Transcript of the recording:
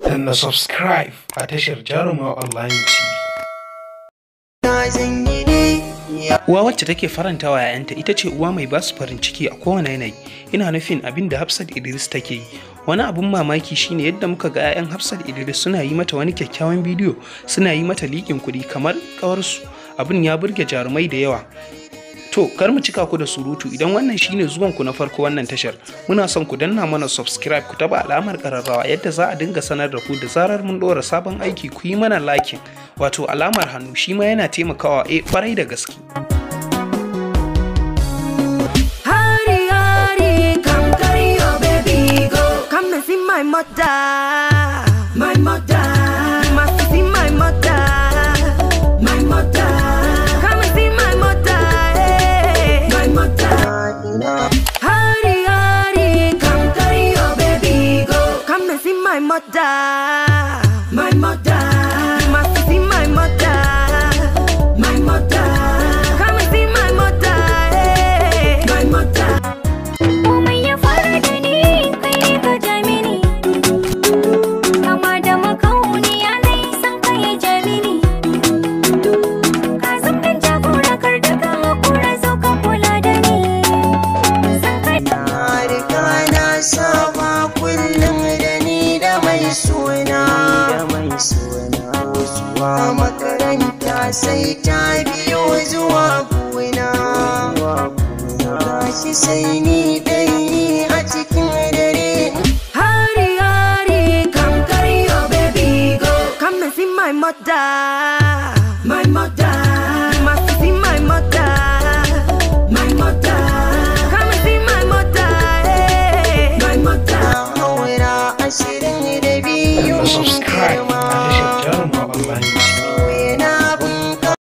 na subscribe a tashar Jaruma Online TV. Uwa wacce take farantawa ‘ya'yanta ita ce uwa mai basu farin ciki a kowane yanayi. Ina nufin abin da Hafsat Idris take yi. Wani abun mamaki shine yadda muka ga ‘ya'yan Hafsat Idris suna yi mata wani kyakkyawan bidiyo, suna yi mata liƙin kuɗi kamar ƙawarsu. Abin ya burge jarumai da yawa. To, kar mu cika ku da surutu, idan wannan shine zuwan ku na farko wannan tashar, muna son ku danna mana subscribe, ku taba alamar kararrawa yadda za a dinga sanar da ku da zarar mun dora sabon aiki. Ku yi mana liking, wato alamar hannu, shi ma yana taimakawa kwarai da gaske. My mother, you must see my mother, my mother. Come and see my mother, hey. My mother. Hurry, hurry, come carry your baby, go. Come and see my mother, my mother. You must see my mother, my mother. Come and see my mother, hey. My mother. Makaranta sai ta biyo zuwa gona, shi sai ni dai a cikin dare. Hurry, hurry, come carry your baby, go. Come and see my mother, my mother. You must see my mother, my mother. Come and see my mother, hey. My mother. Haura 22. Subscribe.